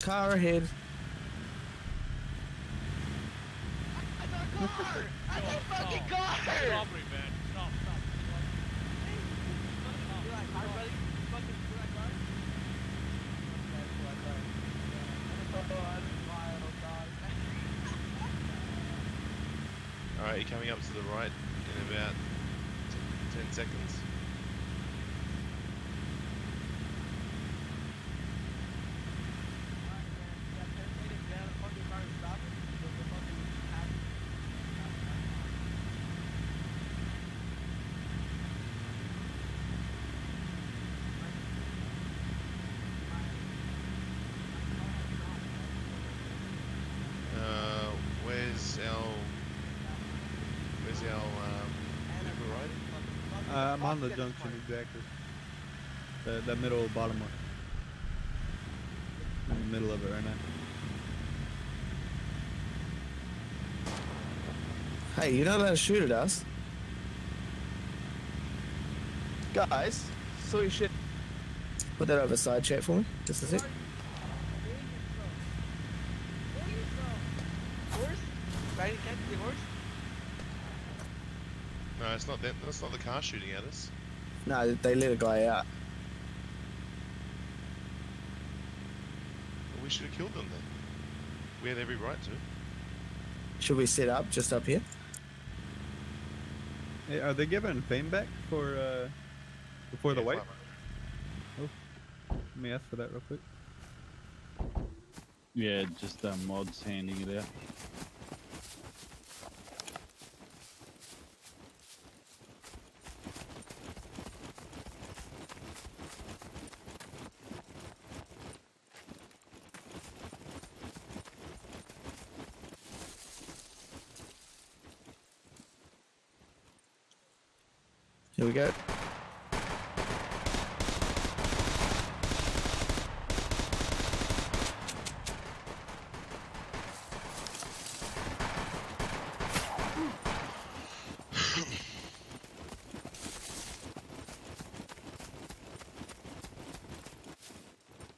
Car ahead. I saw a car! I saw a fucking car! Robbery, man. Stop. Do that car, buddy? Fucking do that car? Alright, you're coming up to the right in about 10 seconds. Where's our Uber ride? I'm on the junction exactly. The middle bottom one. I'm in the middle of it right now. Hey, you're not allowed to shoot at us. Guys, saw your shit. Put that over side chat for me. Just a sec. No, it's not that. That's not the car shooting at us. No, they let a guy out. Well, we should have killed them then. We had every right to. Should we set up just up here? Hey, are they giving fame back for before the wipe? Oh, let me ask for that real quick. Yeah, just mods handing it out. Here we go.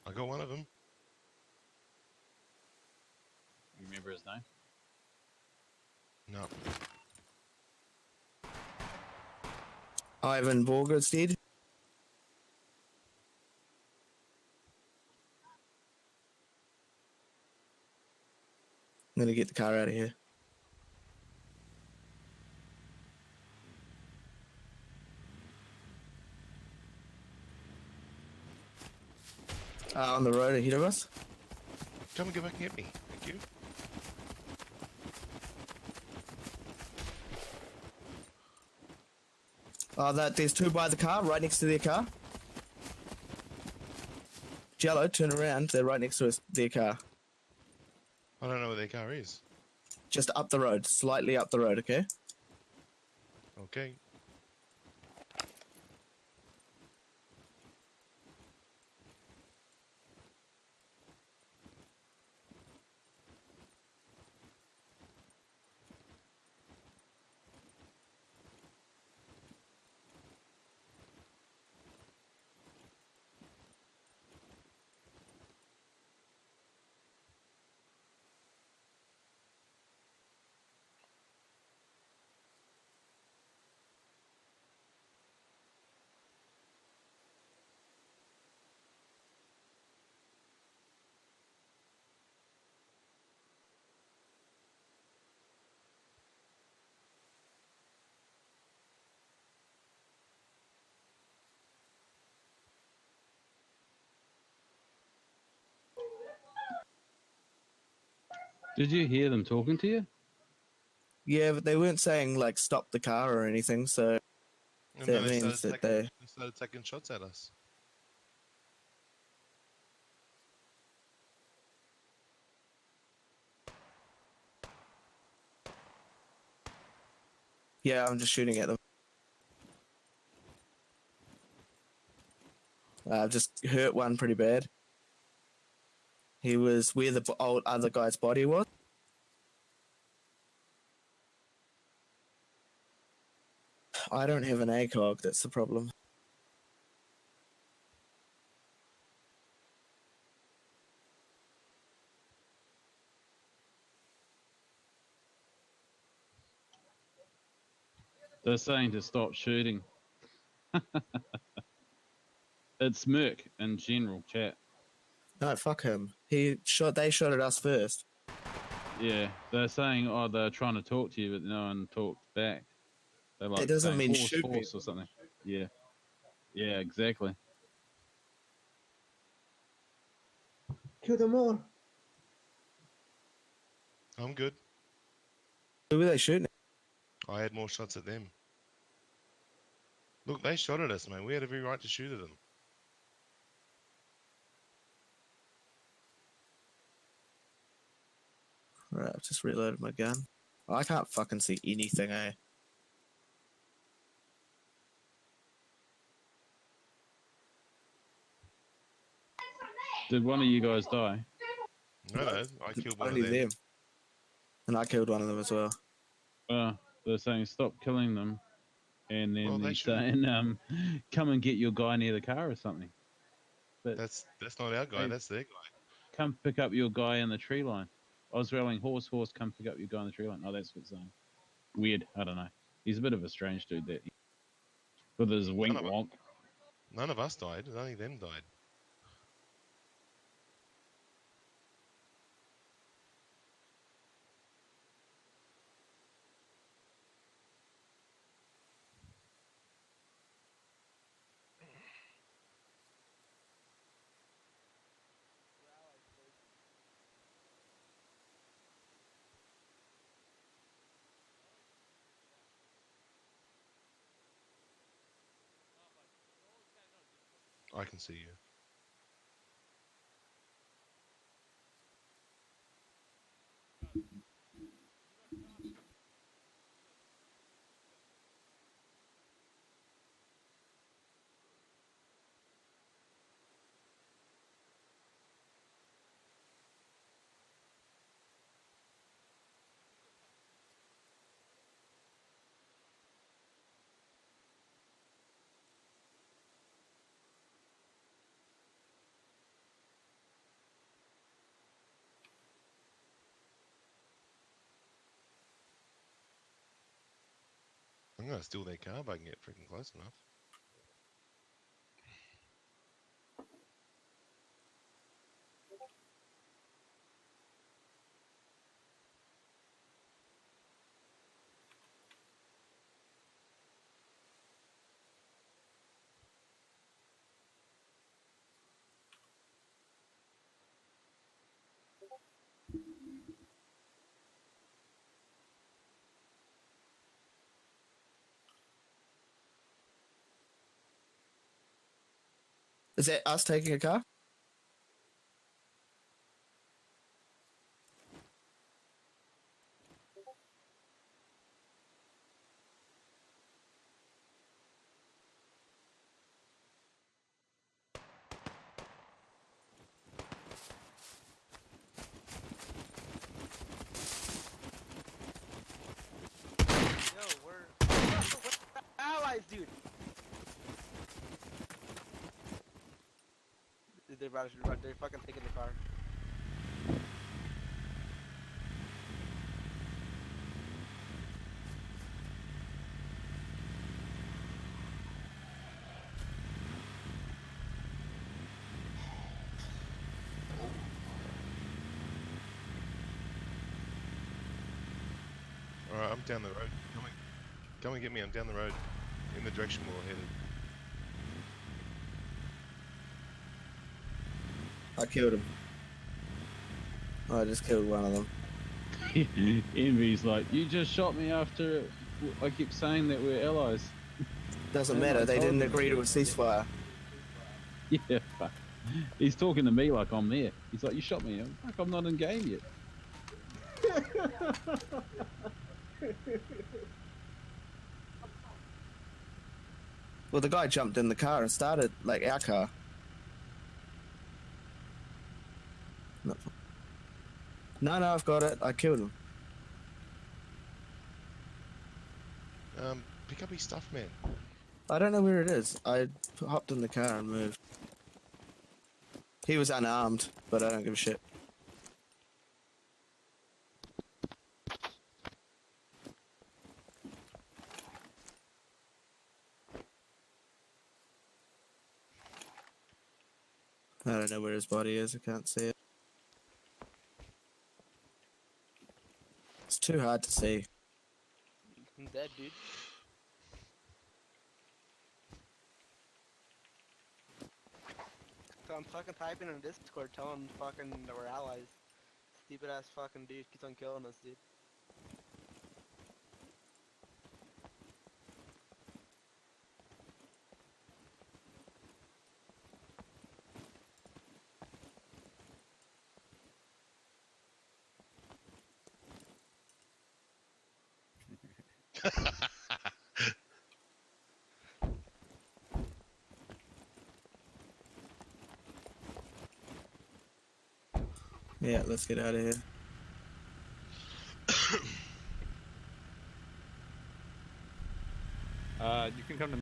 I got one of them. You remember his name? No. Ivan Borgestead. I'm gonna get the car out of here. On the road ahead of us. Come and go back and get me. Thank you. There's two by the car, right next to their car. Jello, turn around. They're right next to their car. I don't know where their car is. Just up the road, slightly up the road, okay? Okay. Did you hear them talking to you? Yeah, but they weren't saying, like, stop the car or anything, so And that then means that they started taking shots at us. Yeah, I'm just shooting at them. I've just hurt one pretty bad. He was where the old other guy's body was. I don't have an ACOG, that's the problem. They're saying to stop shooting. It's Merc in general chat. No, fuck him. They shot at us first. Yeah, they're saying, oh, they're trying to talk to you, but no one talked back. They're It like doesn't saying mean horse, shoot horse, or something. Yeah, yeah, exactly. Kill them all. I'm good. Who were they shooting at? I had more shots at them. Look, they shot at us, man. We had every right to shoot at them. Right, I've just reloaded my gun. I can't fucking see anything, eh? Did one of you guys die? No, I killed one of Only them. them. And I killed one of them as well. They're saying stop killing them, and then Well, they they're shouldn't. saying, come and get your guy near the car or something. But That's not our guy. Hey. That's their guy. come pick up your guy in the tree line. I was yelling, horse, horse, come pick up your guy in the tree line. Oh, that's what's weird. I don't know. He's a bit of a strange dude, that with his wink wonk. None of us died. Only them died. I can see you. I'm gonna steal their car if I can get freaking close enough. Is that us taking a car? Yo, we're allies, dude. They're fucking taking the car. Alright, I'm down the road. Come and get me. I'm down the road. In the direction we're headed. I killed him. I just killed one of them. Envy's like, you just shot me after I kept saying that we're allies. Doesn't Yeah, matter, I they told didn't you. agree to a ceasefire. Yeah, fuck. He's talking to me like I'm there. He's like, you shot me. I'm like, I'm not in game yet. Well, the guy jumped in the car and started, like, our car. No, I've got it. I killed him. Pick up his stuff, man. I don't know where it is. I hopped in the car and moved. He was unarmed, but I don't give a shit. I don't know where his body is. I can't see it. It's too hard to see. I'm dead, dude. So I'm fucking typing in Discord telling fucking that we're allies. Stupid ass fucking dude keeps on killing us, dude. Yeah, let's get out of here. You can come to